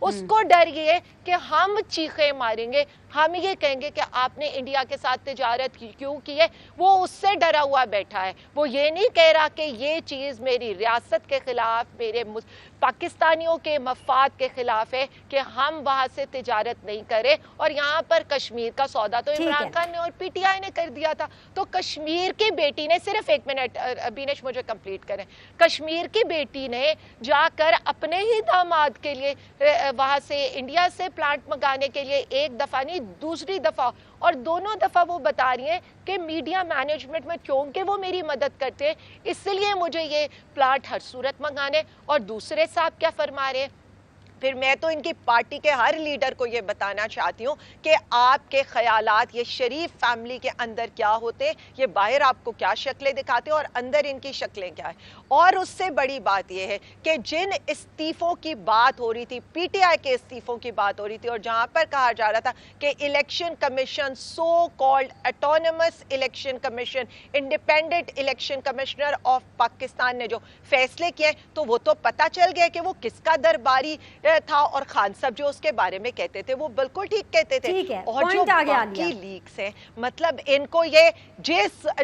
اس کو ڈر یہ ہے کہ ہم چیخیں ماریں گے, ہم یہ کہیں گے کہ آپ نے انڈیا کے ساتھ تجارت کیوں کی ہے. وہ اس سے ڈرا ہوا بیٹھا ہے, وہ یہ نہیں کہہ رہا کہ یہ چیز میری ریاست کے خلاف, میرے پاکستانیوں کے مفاد کے خلاف ہے کہ ہم وہاں سے تجارت نہیں کریں. اور یہاں پر کشمیر کا سودا تو عمران خان نے اور پی ٹی آئی نے کر دیا تھا. تو کشمیر کی بیٹی نے, صرف ایک منٹ بینش مجھے کمپلیٹ کریں, کشمیر کی بیٹی نے جا کر اپنے ہی داماد کے لیے وہاں سے انڈیا سے پلانٹ منگانے کے لیے ایک دفعہ نہیں دوسری دفعہ, اور دونوں دفعہ وہ بتا رہی ہیں کہ میڈیا مینجمنٹ میں کیونکہ وہ میری مدد کرتے ہیں اس لیے مجھے یہ پلانٹ ہر صورت منگانے. اور دوسرے صاحب کیا فرما رہے ہیں, پھر میں تو ان کی پارٹی کے ہر لیڈر کو یہ بتانا چاہتی ہوں کہ آپ کے خیالات یہ شریف فیملی کے اندر کیا ہوتے, یہ باہر آپ کو کیا شکلیں دکھاتے ہیں اور اندر ان کی شکلیں کیا ہیں. اور اس سے بڑی بات یہ ہے کہ جن استعفوں کی بات ہو رہی تھی, پی ٹی آئی کے استعفوں کی بات ہو رہی تھی, اور جہاں پر کہا جا رہا تھا کہ election commission, so called autonomous election commission, independent election commissioner of Pakistan نے جو فیصلے کیے, تو وہ تو پتہ چل گیا کہ وہ کس کا درباری تھا. اور خان صاحب جو اس کے بارے میں کہتے تھے وہ بالکل ٹھیک کہتے تھے. اور جو باقی لیکس ہیں, مطلب ان کو یہ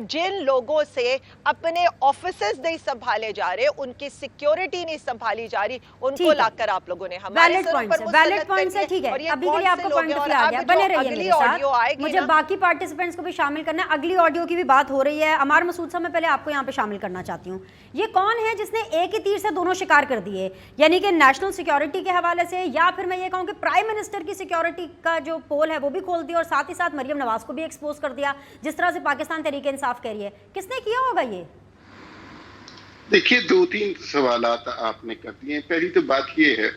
جن لوگوں سے اپنے آفیسز نہیں سنبھالے جا رہے, ان کی سیکیورٹی نہیں سنبھالی جا رہی, ان کو لا کر آپ لوگوں نے ہمارے سروں پر مسلط کر دیا. اور یہ کون سے لوگ ہیں, اور اب جو اگلی آڈیو آئے گی, مجھے باقی پارٹیسپینٹس کو بھی شامل کرنا ہے. اگلی آڈیو کی بھی بات ہو رہی ہے. عمار مسعود صاحب, میں پہلے آپ کو یہاں پہ شامل کرنا چاہتی ہوں. یہ کون ہے جس نے ایک ہی تیر سے دونوں شکار کر دیے, یعنی کہ نیشنل سیکیورٹی کے حوالے سے, یا پھر میں یہ کہوں کہ پرائم منسٹر کی سیکیورٹی کا جو پول ہے وہ بھی کھول دیا, اور ساتھ ہی ساتھ مریم نواز کو بھی ایکسپوز کر دیا, جس طرح سے پاکستان تحریک انصاف کہہ رہی ہے. کس نے کیا ہوگا یہ؟ دیکھیے, دو تین سوالات آپ نے کر دیے. پہلی تو بات یہ ہے,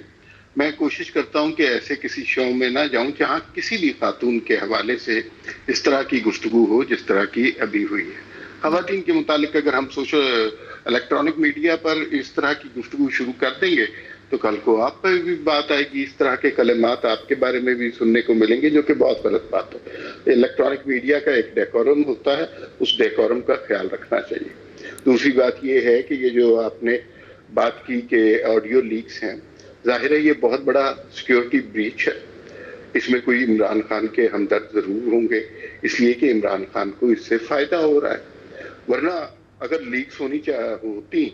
میں کوشش کرتا ہوں کہ ایسے کسی شو میں نہ جاؤں جہاں کسی بھی خاتون کے حوالے سے اس طرح کی گفتگو ہو جس طرح کی ابھی ہوئی ہے. خواتین کے متعلق اگر ہم الیکٹرانک میڈیا پر اس طرح کی گفتگو شروع کر دیں گے تو کل کو آپ پر بھی بات آئے گی, اس طرح کے کلمات آپ کے بارے میں بھی سننے کو ملیں گے, جو کہ بہت غلط بات ہے. الیکٹرانک میڈیا کا ایک ڈیکورم ہوتا ہے, اس ڈیکورم کا خیال رکھنا چاہیے. دوسری بات یہ ہے کہ یہ جو آپ نے بات کی کہ آڈیو لیکس ہیں, ظاہر ہے یہ بہت بڑا سیکیورٹی بریچ ہے. اس میں کوئی عمران خان کے ہمدرد ضرور ہوں گے, اس لیے کہ عمران خان کو اس سے فائدہ ہو رہا ہے. ورنہ اگر لیکس ہوتی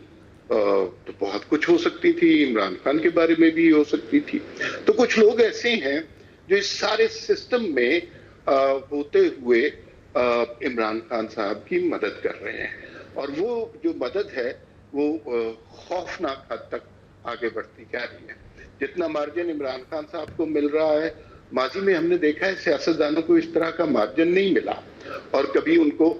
تو بہت کچھ ہو سکتی تھی, عمران خان کے بارے میں بھی ہو سکتی تھی. تو کچھ لوگ ایسے ہیں جو اس سارے سسٹم میں ہوتے ہوئے عمران خان صاحب کی مدد کر رہے ہیں, اور وہ جو مدد ہے وہ خوفناک حد تک آگے بڑھتی جا رہی ہے. جتنا مارجن عمران خان صاحب کو مل رہا ہے, ماضی میں ہم نے دیکھا ہے سیاستدانوں کو اس طرح کا مارجن نہیں ملا, اور کبھی ان کو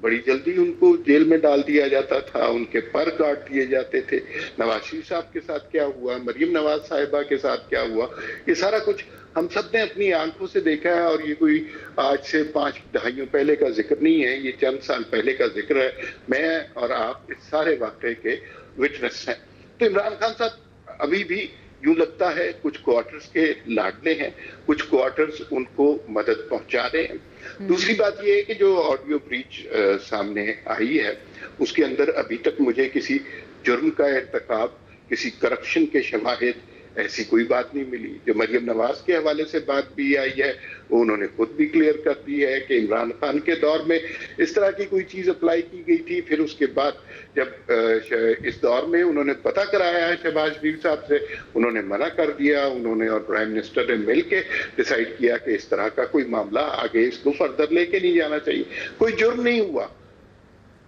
بڑی جلدی ان کو جیل میں ڈال دیا جاتا تھا, ان کے پر کاٹ دیے جاتے تھے. نواز شریف صاحب کے ساتھ کیا ہوا, مریم نواز صاحبہ کے ساتھ کیا ہوا, یہ سارا کچھ ہم سب نے اپنی آنکھوں سے دیکھا ہے. اور یہ کوئی آج سے 5 دہائیوں پہلے کا ذکر نہیں ہے, یہ چند سال پہلے کا ذکر ہے. میں اور آپ اس سارے واقعے کے وٹنس ہیں. تو عمران خان صاحب ابھی بھی یوں لگتا ہے کچھ کوارٹرز کے لاڈلے ہیں, کچھ کوارٹرز ان کو مدد پہنچا رہے ہیں. دوسری بات یہ ہے کہ جو آڈیو بریچ سامنے آئی ہے, اس کے اندر ابھی تک مجھے کسی جرم کا ارتکاب, کسی کرپشن کے شواہد ایسی کوئی بات نہیں ملی. جو مریم نواز کے حوالے سے بات بھی آئی ہے, وہ انہوں نے خود بھی کلیئر کر دی ہے کہ عمران خان کے دور میں اس طرح کی کوئی چیز اپلائی کی گئی تھی. پھر اس کے بعد جب اس دور میں انہوں نے پتہ کرایا ہے شہباز شریف صاحب سے, انہوں نے منع کر دیا. انہوں نے اور پرائم منسٹر نے مل کے ڈیسائیڈ کیا کہ اس طرح کا کوئی معاملہ آگے اس کو فردر لے کے نہیں جانا چاہیے, کوئی جرم نہیں ہوا.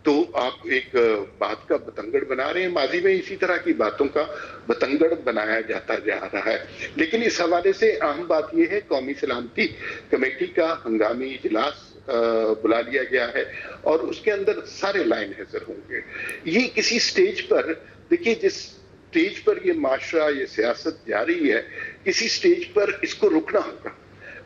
تو آپ ایک بات کا بتنگڑ بنا رہے ہیں. ماضی میں اسی طرح کی باتوں کا بتنگڑ بنایا جاتا جا رہا ہے. لیکن اس حوالے سے اہم بات یہ ہے, قومی سلامتی کمیٹی کا ہنگامی اجلاس بلا لیا گیا ہے, اور اس کے اندر سارے لائن حاضر ہوں گے. یہ کسی سٹیج پر, دیکھیے جس سٹیج پر یہ معاشرہ, یہ سیاست جاری ہے, کسی سٹیج پر اس کو رکنا ہوگا,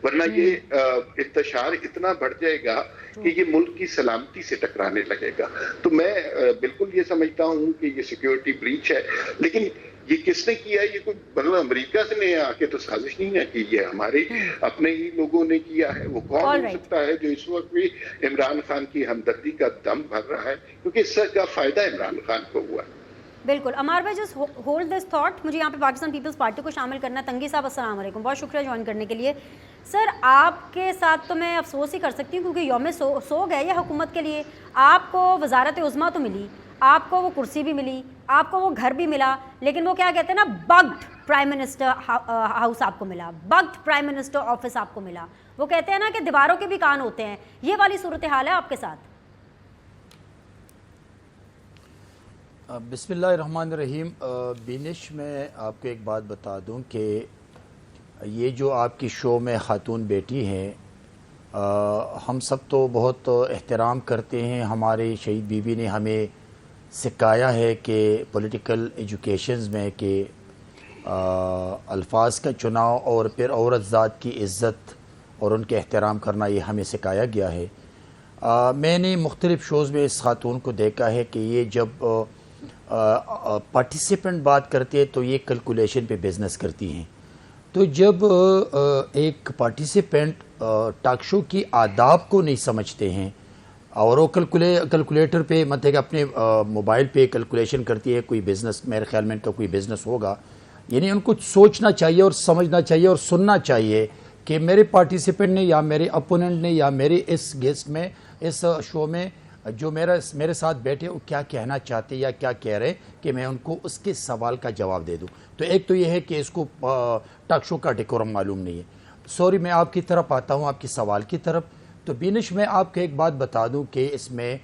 ورنہ یہ انتشار اتنا بڑھ جائے گا کہ یہ ملک کی سلامتی سے ٹکرانے لگے گا. تو میں بالکل یہ سمجھتا ہوں کہ یہ سیکیورٹی بریچ ہے. لیکن یہ کس نے کیا ہے, یہ کوئی مطلب امریکہ سے نے آ کے تو سازش نہیں ہے کہ یہ ہمارے اپنے ہی لوگوں نے کیا ہے. وہ کون ہو سکتا ہے جو اس وقت بھی عمران خان کی ہمدردی کا دم بھر رہا ہے, کیونکہ اس سے کا فائدہ عمران خان کو ہوا ہے. بالکل عمار بھائی جسٹ ہولڈ دس تھاٹ. مجھے یہاں پہ پاکستان پیپلز پارٹی کو شامل کرنا ہے. تنگی صاحب السلام علیکم, بہت شکریہ جوائن کرنے کے لیے. سر آپ کے ساتھ تو میں افسوس ہی کر سکتی ہوں کیونکہ یوم سوگ ہے یہ حکومت کے لیے. آپ کو وزارت عظمیٰ تو ملی, آپ کو وہ کرسی بھی ملی, آپ کو وہ گھر بھی ملا, لیکن وہ کیا کہتے ہیں نا, بگڈ پرائم منسٹر ہاؤس آپ کو ملا, بگڈ پرائم منسٹر آفس آپ کو ملا. وہ کہتے ہیں نا کہ دیواروں کے بھی کان ہوتے ہیں. یہ والی صورتحال ہے آپ کے ساتھ. بسم اللہ الرحمن الرحیم. بینش میں آپ کو ایک بات بتا دوں کہ یہ جو آپ کی شو میں خاتون بیٹی ہیں, ہم سب تو بہت احترام کرتے ہیں. ہمارے شہید بیوی نے ہمیں سکھایا ہے کہ پولیٹیکل ایجوکیشنز میں کہ الفاظ کا چناؤ اور پھر عورت ذات کی عزت اور ان کے احترام کرنا, یہ ہمیں سکھایا گیا ہے. میں نے مختلف شوز میں اس خاتون کو دیکھا ہے کہ یہ جب پارٹیسپینٹ بات کرتے ہیں تو یہ کیلکولیشن پہ بزنس کرتی ہیں. تو جب ایک پارٹیسپینٹ ٹاک شو کی آداب کو نہیں سمجھتے ہیں اور وہ کیلکولیٹر پہ مطلب کہ اپنے موبائل پہ کیلکولیشن کرتی ہے کوئی بزنس, میرے خیال میں ان کا کوئی بزنس ہوگا, یعنی ان کو سوچنا چاہیے اور سمجھنا چاہیے اور سننا چاہیے کہ میرے پارٹیسپینٹ نے یا میرے اپوننٹ نے یا میرے اس گیسٹ میں اس شو میں جو میرے ساتھ بیٹھے وہ کیا کہنا چاہتے یا کیا کہہ رہے کہ میں ان کو اس کے سوال کا جواب دے دوں. تو ایک تو یہ ہے کہ اس کو ٹاک شو کا ڈیکورم معلوم نہیں ہے. سوری, میں آپ کی طرف آتا ہوں, آپ کی سوال کی طرف. تو بینش میں آپ کو ایک بات بتا دوں کہ اس میں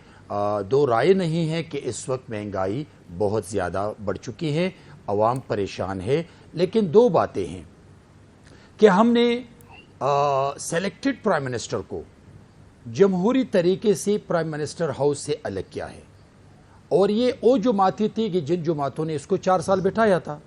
دو رائے نہیں ہے کہ اس وقت مہنگائی بہت زیادہ بڑھ چکی ہے, عوام پریشان ہے, لیکن دو باتیں ہیں کہ ہم نے سلیکٹڈ پرائم منسٹر کو جمہوری طریقے سے پرائم منسٹر ہاؤس سے الگ کیا ہے, اور یہ وہ جماعتیں تھی کہ جن جماعتوں نے اس کو 4 سال بٹھایا تھا,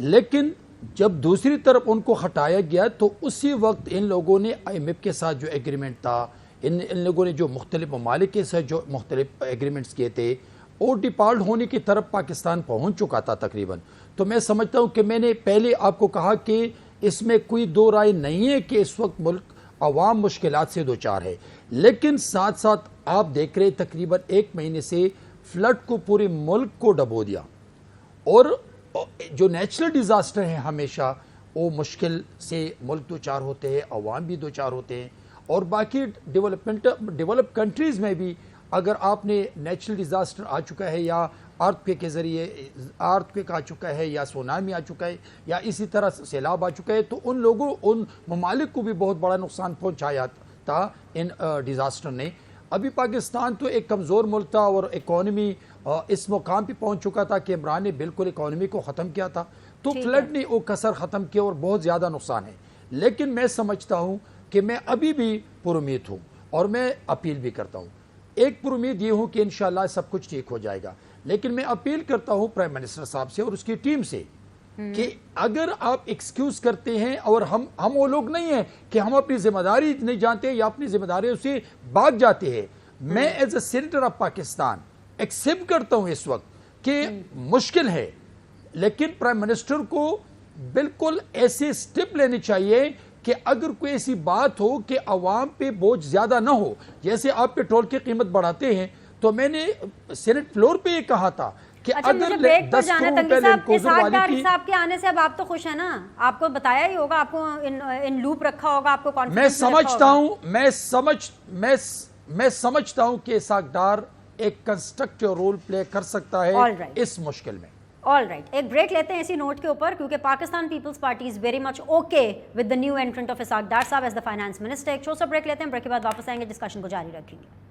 لیکن جب دوسری طرف ان کو ہٹایا گیا تو اسی وقت ان لوگوں نے آئی ایم ایف کے ساتھ جو ایگریمنٹ تھا, ان لوگوں نے جو مختلف ممالک کے ساتھ جو مختلف ایگریمنٹس کیے تھے, اور ڈیپالٹ ہونے کی طرف پاکستان پہنچ چکا تھا تقریباً. تو میں سمجھتا ہوں کہ میں نے پہلے آپ کو کہا کہ اس میں کوئی دو رائے نہیں ہے کہ اس وقت ملک عوام مشکلات سے دوچار ہے, لیکن ساتھ ساتھ آپ دیکھ رہے تقریباً 1 مہینے سے فلڈ کو پورے ملک کو ڈبو دیا, اور جو نیچرل ڈیزاسٹر ہیں ہمیشہ وہ مشکل سے ملک دوچار ہوتے ہیں, عوام بھی دوچار ہوتے ہیں. اور باقی ڈیولپ کنٹریز میں بھی اگر آپ نے نیچرل ڈیزاسٹر آ چکا ہے یا ارتھ کویک کے ذریعے ارتھ کویک آ چکا ہے یا سونامی آ چکا ہے یا اسی طرح سیلاب آ چکا ہے, تو ان لوگوں ان ممالک کو بھی بہت بڑا نقصان پہنچایا تھا ان ڈیزاسٹر نے. ابھی پاکستان تو ایک کمزور ملک تھا اور اکانومی اس مقام پہ پہنچ چکا تھا کہ عمران نے بالکل اکانومی کو ختم کیا تھا, تو فلڈ نے وہ کسر ختم کیا اور بہت زیادہ نقصان ہے. لیکن میں سمجھتا ہوں کہ میں ابھی بھی پر امید ہوں اور میں اپیل بھی کرتا ہوں. ایک پر امید یہ ہوں کہ انشاءاللہ سب کچھ ٹھیک ہو جائے گا, لیکن میں اپیل کرتا ہوں پرائم منسٹر صاحب سے اور اس کی ٹیم سے کہ اگر آپ ایکسکیوز کرتے ہیں, اور ہم وہ لوگ نہیں ہیں کہ ہم اپنی ذمہ داری نہیں جانتے یا اپنی ذمہ داریوں سے بھاگ جاتے ہیں. میں as a senator of Pakistan accept کرتا ہوں اس وقت کہ مشکل ہے, لیکن پرائم منسٹر کو بالکل ایسے سٹیپ لینے چاہیے کہ اگر کوئی ایسی بات ہو کہ عوام پہ بوجھ زیادہ نہ ہو, جیسے آپ پیٹرول کی قیمت بڑھاتے ہیں, تو میں نے سینٹ فلور پہ یہ کہا تھا کہ اگر 10 کروڑ روپے اسحاق ڈار صاحب کے آنے سے اب آپ تو خوش ہیں نا, آپ کو بتایا ہی ہوگا, آپ کو ان لوپ رکھا ہوگا, آپ کو کانفیڈنس میں سمجھتا ہوں میں سمجھتا ہوں کہ اسحاق ڈار ایک کنسٹرکٹیو رول پلے کر سکتا ہے اس مشکل میں. آل رائٹ, ایک بریک لیتے ہیں اسی نوٹ کے اوپر, کیونکہ Pakistan Peoples Party is very much okay with the new entrant of Ishaq Dar صاحب ایز دا فائنانس منسٹر. ایک چھوٹا سا بریک لیتے ہیں, بریک کے بعد واپس آئیں گے, ڈسکشن کو جاری رکھیں گے.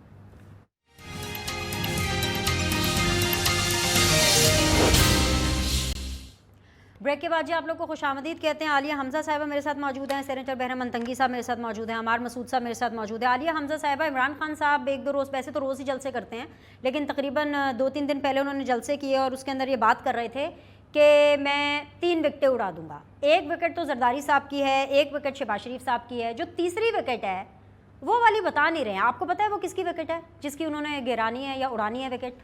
بریک کے بعد جی آپ لوگ کو خوش آمدید کہتے ہیں. عالیہ حمزہ صاحبہ میرے ساتھ موجود ہیں, سینیٹر بہرام تنگی صاحب میرے ساتھ موجود ہیں, عمار مسعود صاحب میرے ساتھ موجود ہیں. عالیہ حمزہ صاحبہ, عمران خان صاحب 1-2 روز ویسے تو روز ہی جلسے کرتے ہیں, لیکن تقریباً 2-3 دن پہلے انہوں نے جلسے کیے اور اس کے اندر یہ بات کر رہے تھے کہ میں 3 وکٹیں اڑا دوں گا. 1 وکٹ تو زرداری صاحب کی ہے, 1 وکٹ شہباز شریف صاحب کی ہے, جو تیسری وکٹ ہے وہ والی بتا نہیں رہے ہیں. آپ کو پتہ ہے وہ کس کی وکٹ ہے جس کی انہوں نے گرانی ہے یا اڑانی ہے وکٹ؟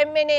MNA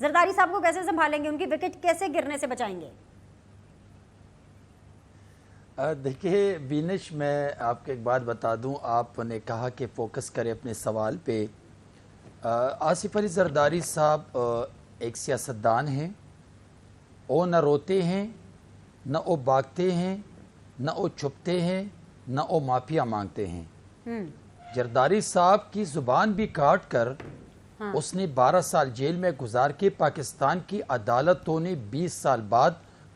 زرداری صاحب کو کیسے سنبھالیں گے, ان کی وکٹ کیسے گرنے سے بچائیں گے؟ دیکھیے بینش, میں آپ کو ایک بات بتا دوں, آپ نے کہا کہ فوکس کرے اپنے سوال پہ. آصف علی زرداری صاحب ایک سیاستدان ہیں, وہ نہ روتے ہیں, نہ وہ بھاگتے ہیں, نہ وہ چھپتے ہیں, نہ وہ معافیا مانگتے ہیں. زرداری صاحب کی زبان بھی کاٹ کر اس نے 12 سال جیل میں گزار کے پاکستان کی عدالتوں نے 20 سال بعد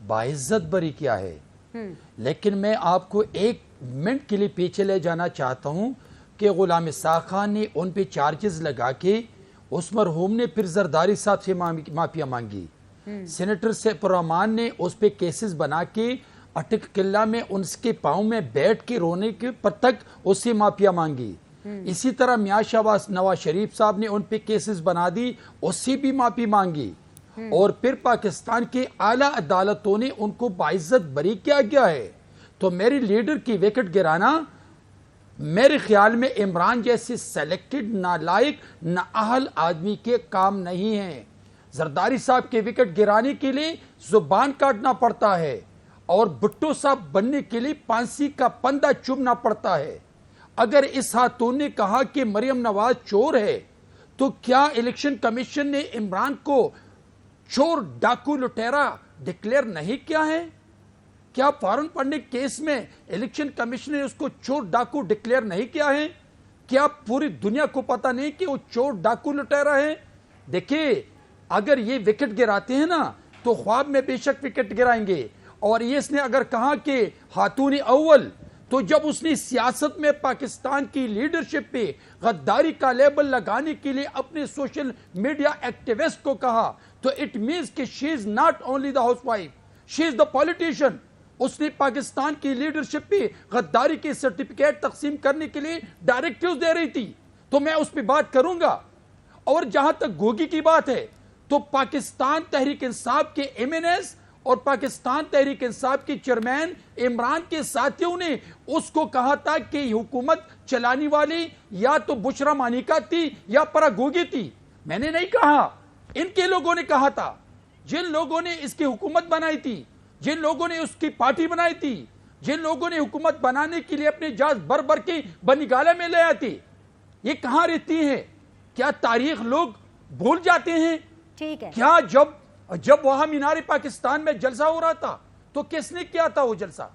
باعزت بری کیا ہے. لیکن میں آپ کو ایک منٹ کے لیے پیچھے لے جانا چاہتا ہوں کہ غلام اسحاق خان نے ان پہ چارجز لگا کے اس مرحوم نے پھر زرداری صاحب سے معافیا مانگی. سینیٹر سیف الرحمان نے اس پہ کیسز بنا کے اٹک قلعہ میں ان کے پاؤں میں بیٹھ کے رونے کے پر تک اس سے معافیا مانگی. اسی طرح میاں شہباز نواز شریف صاحب نے ان پہ کیسز بنا دی, اس سے بھی معافی مانگی. اور پھر پاکستان کے اعلیٰ عدالتوں نے ان کو باعزت بری کیا گیا ہے. تو میری لیڈر کی وکٹ گرانا میرے خیال میں عمران جیسے سیلیکٹڈ نالائق نااہل آدمی کے کام نہیں ہیں. زرداری صاحب کے وکٹ گرانے کے لیے زبان کاٹنا پڑتا ہے اور بھٹو صاحب بننے کے لیے پھانسی کا پندہ چومنا پڑتا ہے. اگر اس خاتون نے کہا کہ مریم نواز چور ہے تو کیا الیکشن کمیشن نے عمران کو چور ڈاکو لٹیرا ڈکلیئر نہیں کیا ہے؟ کیا فارن فنڈنگ کیس میں الیکشن کمیشن نے اس کو چور ڈاکو ڈکلیئر نہیں کیا ہے؟ کیا پوری دنیا کو پتہ نہیں کہ وہ چور ڈاکو لٹیرا ہے؟ دیکھیے اگر یہ وکٹ گراتے ہیں نا تو خواب میں بے شک وکٹ گرائیں گے. اور یہ اس نے اگر کہا کہ خاتون اول, تو جب اس نے سیاست میں پاکستان کی لیڈرشپ پہ غداری کا لیبل لگانے کے لیے اپنے سوشل میڈیا ایکٹیوسٹ کو کہا تو اٹ مینز کہ she is not only the housewife, she is the politician. اس نے پاکستان کی لیڈرشپ پہ غداری کے سرٹیفکیٹ تقسیم کرنے کے لیے ڈائریکٹیوز دے رہی تھی. تو میں اس پہ بات کروں گا. اور جہاں تک گوگی کی بات ہے تو پاکستان تحریک انصاف کے ایم این ایس اور پاکستان تحریک انصاف کے چیئرمین عمران کے ساتھیوں نے اس کو کہا تھا کہ حکومت چلانے والی یا تو بشرا مانیکا تھی یا پرا گوگی تھی. میں نے نہیں کہا, ان کے لوگوں نے کہا تھا, جن لوگوں نے اس کی حکومت بنائی تھی, جن لوگوں نے اس کی پارٹی بنائی تھی, جن لوگوں نے حکومت بنانے کے لیے اپنے جہاز بھر بھر کے بنگالہ میں لے آتی. یہ کہاں رہتی ہیں؟ کیا تاریخ لوگ بھول جاتے ہیں؟ ٹھیک ہے. کیا جب وہاں مینار پاکستان میں جلسہ ہو رہا تھا تو کس نے کیا تھا وہ جلسہ؟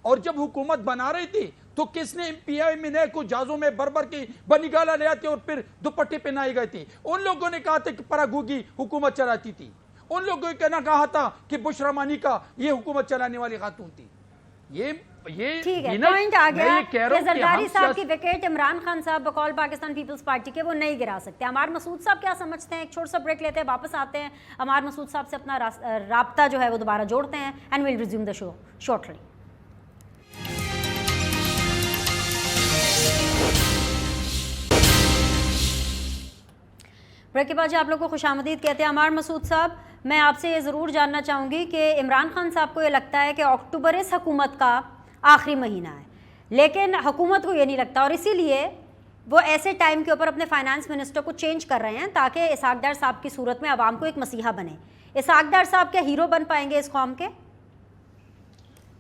اور جب حکومت بنا رہی تھی تو کس نے PIM کو جہازوں میں بھر بھر کے بنگالہ لے آتے اور پھر دوپٹے پہنائے گئے تھے؟ ان لوگوں نے کہا تھا کہ پراگوگی حکومت چلاتی تھی. ان لوگوں نے کہا تھا کہ بشرا مانیکا یہ حکومت چلانے والی خاتون تھی. یہ ٹھیک ہے, پوائنٹ آ گیا کہ زرداری صاحب کی وکٹ عمران خان صاحب بقول پاکستان پیپلز پارٹی کے وہ نہیں گرا سکتے. عمار مسعود صاحب کیا سمجھتے ہیں؟ ایک چھوٹا سا بریک لیتے ہیں, واپس آتے ہیں, عمار مسعود صاحب سے اپنا رابطہ جو ہے وہ دوبارہ جوڑتے ہیں and we'll resume the show shortly. Break کے بعد جو آپ لوگ کو خوش آمدید کہتے ہیں. عمار مسعود صاحب, میں آپ سے یہ ضرور جاننا چاہوں گی کہ عمران خان صاحب کو یہ لگتا ہے کہ اکتوبر اس حکومت کا آخری مہینہ ہے, لیکن حکومت کو یہ نہیں لگتا اور اسی لیے وہ ایسے ٹائم کے اوپر اپنے فائنانس منسٹر کو چینج کر رہے ہیں تاکہ اسحاق ڈار صاحب کی صورت میں عوام کو ایک مسیحا بنے. اسحاق ڈار صاحب کیا ہیرو بن پائیں گے اس قوم کے؟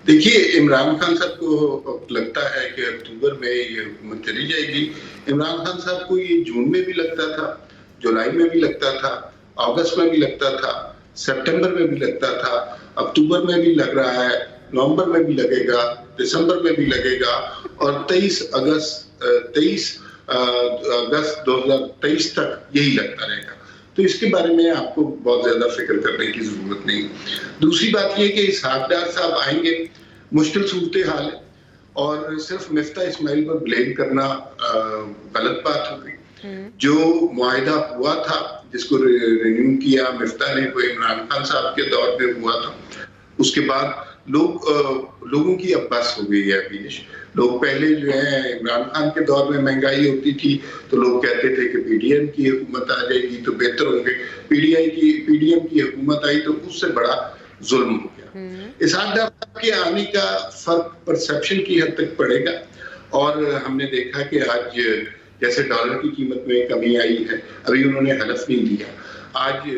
دیکھیے عمران خان صاحب کو لگتا ہے کہ اکتوبر میں یہ حکومت چلی جائے گی. عمران خان صاحب کو یہ جون میں بھی لگتا تھا, جولائی میں بھی لگتا تھا, اگست میں بھی لگتا تھا, سپٹمبر میں بھی لگتا تھا, اکتوبر میں بھی لگ رہا ہے, نومبر میں بھی لگے گا, دسمبر میں بھی لگے گا اور 23 اگست 2023 تک یہی لگتا رہے گا. تو اس کے بارے میں آپ کو بہت زیادہ فکر کرنے کی ضرورت نہیں. دوسری بات یہ کہ اسحاق ڈار صاحب آئیں گے, مشکل صورتحال ہے اور صرف مفتاح اسماعیل پر بلیم کرنا غلط بات ہو گئی. جو معاہدہ ہوا تھا جس کو رینیو کیا مفتاح نے, وہ عمران خان صاحب کے دور پہ ہوا تھا. اس کے بعد لوگوں کی اب بس ہو گئی ہے. پیش لوگ پہلے جو ہے عمران خان کے دور میں مہنگائی ہوتی تھی تو لوگ کہتے تھے کہ PDM کی حکومت آ جائے گی تو بہتر ہوں گے. PDM کی حکومت آئی تو اس سے بڑا ظلم ہو گیا. اسحاق ڈار صاحب کے آنے کا فرق پرسپشن کی حد تک پڑے گا اور ہم نے دیکھا کہ آج جیسے ڈالر کی قیمت میں کمی آئی ہے, ابھی انہوں نے حلف نہیں دیا, آج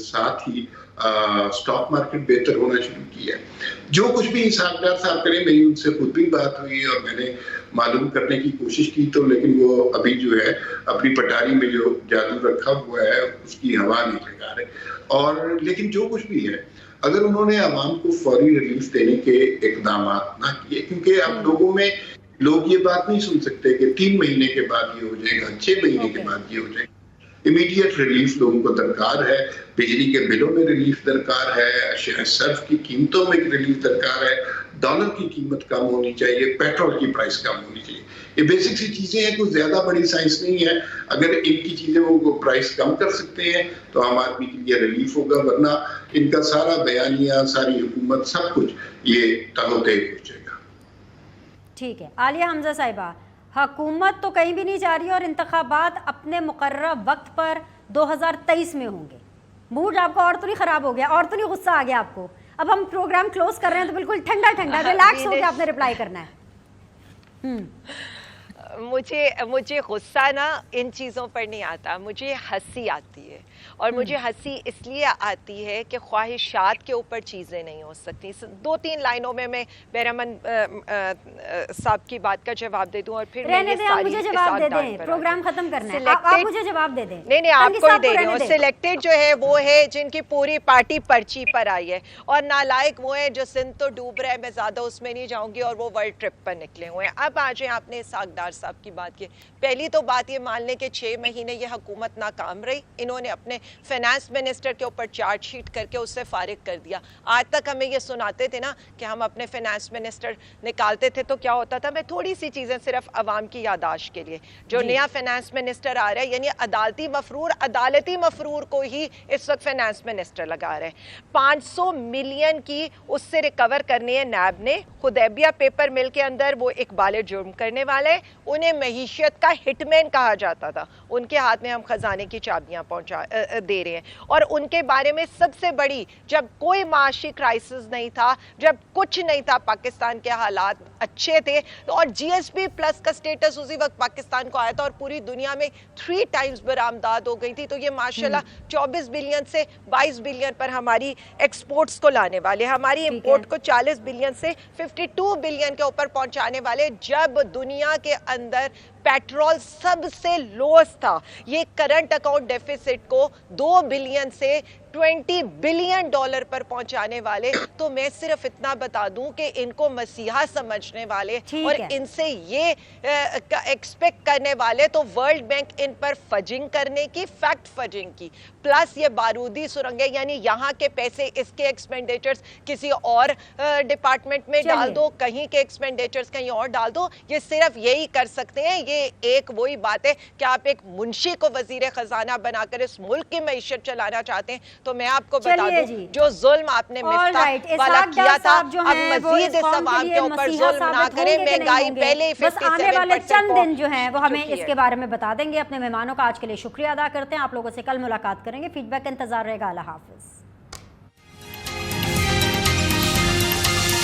ساتھ ہی اسٹاک مارکیٹ بہتر ہونا شروع کیا ہے. جو کچھ بھی ساکھدار صاحب کریں, میری ان سے خود بھی بات ہوئی اور میں نے معلوم کرنے کی کوشش کی, تو لیکن وہ ابھی جو ہے اپنی پٹاری میں جو جادو رکھا ہوا ہے اس کی ہوا نہیں لگا رہے. اور لیکن جو کچھ بھی ہے, اگر انہوں نے عوام کو فوری ریلیف دینے کے اقدامات نہ کیے, کیونکہ اب لوگوں میں لوگ یہ بات نہیں سن سکتے کہ 3 مہینے کے بعد یہ ہو جائے گا, 6 مہینے کے بعد یہ ہو جائے گا. امیڈیٹ ریلیف لوگوں کو درکار ہے. بجلی کے بلوں میں ریلیف درکار ہے, اشیاء صرف کی قیمتوں میں ریلیف درکار ہے, ڈالر کی قیمت کم ہونی چاہیے, پیٹرول کی پرائس کم ہونی چاہیے. یہ بیسک سی چیزیں ہیں, کوئی زیادہ بڑی سائنس نہیں ہے. اگر ان کی چیزیں وہ پرائس کم کر سکتے ہیں تو عام آدمی کے لیے ریلیف ہوگا, ورنہ ان کا سارا بیانیہ, ساری حکومت, سب کچھ یہ تہو تیگ ہو جائے گا. ٹھیک ہے. عالیہ حمزہ صاحبہ, حکومت تو کہیں بھی نہیں جا رہی اور انتخابات اپنے مقررہ وقت پر 2023 میں ہوں گے. موڈ آپ کا اور تو نہیں خراب ہو گیا, اور تو نہیں غصہ آ گیا آپ کو؟ اب ہم پروگرام کلوز کر رہے ہیں تو بالکل ٹھنڈا ٹھنڈا ریلیکس ہو کے آپ نے رپلائی کرنا ہے. مجھے غصہ نا ان چیزوں پر نہیں آتا, مجھے ہنسی آتی ہے. اور مجھے ہنسی اس لیے آتی ہے کہ خواہشات کے اوپر چیزیں نہیں ہو سکتی. 2-3 لائنوں میں بیرمن صاحب کی بات کا جواب دے دوں اور پھر رہنے دیں, آپ مجھے جواب دے دیں, پروگرام ختم کرنا ہے, آپ مجھے جواب دے دیں. نہیں آپ کو ہی دے رہے ہوں. سلیکٹڈ جو ہے وہ ہے جن کی پوری پارٹی پرچی پر آئی ہے, اور نالائق وہ ہیں جو سندھ تو ڈوب رہا ہے, میں زیادہ اس میں نہیں جاؤں گی, اور وہ ورلڈ ٹرپ پر نکلے ہوئے ہیں. اب آ جائیں آپ نے ساکھدار صاحب کی بات کی. پہلی تو بات یہ مان لیں کہ 6 مہینے یہ حکومت ناکام رہی. انہوں نے اپنے فائنانس منسٹر کے اوپر چارج شیٹ کر کے اس سے فارغ کر دیا. آج تک ہمیں یہ سناتے تھے نا کہ ہم اپنے فائنانس منسٹر نکالتے تھے تو کیا ہوتا تھا. میں تھوڑی سی چیزیں صرف عوام کی یاداشت کے لیے, جو نیا فائنانس منسٹر آ رہا ہے, یعنی عدالتی مفرور کو ہی اس وقت فائنانس منسٹر لگا رہے ہیں. 500 ملین کی اس سے ریکور کرنی ہے نیب نے. حدیبیہ پیپر مل کے اندر وہ اقبال جرم کرنے والے, انہیں معیشت کا ہٹ مین کہا جاتا تھا, ان کے ہاتھ میں ہم خزانے کی چابیاں دے رہے ہیں. اور ان کے بارے میں سب سے بڑی, جب کوئی معاشی کرائسس نہیں تھا, جب کچھ نہیں تھا, پاکستان کے حالات اچھے تھے, اور جی ایس پی پلس کا سٹیٹس اسی وقت پاکستان کو آیا تھا, اور پوری دنیا میں 3 ٹائمز برآمدات ہو گئی تھی. تو یہ ماشاءاللہ 24 بلین سے 22 بلین پر ہماری ایکسپورٹس کو لانے والے, ہماری امپورٹ کو 40 بلین سے 52 بلین کے اوپر پہنچانے والے. جب دنیا کے اندر پیٹرول سب سے لوس تھا, یہ کرنٹ اکاؤنٹ ڈیفیسٹ کو 2 بلین سے 20 بلین ڈالر پر پہنچانے والے. تو میں صرف اتنا بتا دوں کہ ان کو مسیحا سمجھنے والے اور ان سے یہ ایکسپیکٹ کرنے والے, تو ورلڈ بینک ان پر فجنگ کرنے کی, فیکٹ فجنگ کی, پلس یہ بارودی سرنگیں, یعنی یہاں کے پیسے اس کے ایکسپینڈیچرز کسی اور ڈپارٹمنٹ میں ڈال دو, کہیں کے ایکسپینڈیچرز کہیں اور ڈال دو. یہ صرف یہی کر سکتے ہیں. یہ ایک وہی بات ہے کہ آپ ایک منشی کو وزیر خزانہ بنا کر اس ملک کی معیشت چلانا چاہتے ہیں. تو میں آپ کو بتا دوں, جو ظلم آپ نے مفتاح والا کیا تھا, اب مزید اس عوام کے اوپر ظلم نہ کریں. مہنگائی پہلے ہی 57% چند دن جو ہیں وہ ہمیں اس کے بارے میں بتا دیں گے. اپنے مہمانوں کا آج کے لیے شکریہ ادا کرتے ہیں. آپ لوگوں سے کل ملاقات کریں گے. فیڈ بیک کا انتظار رہے گا. اللہ حافظ.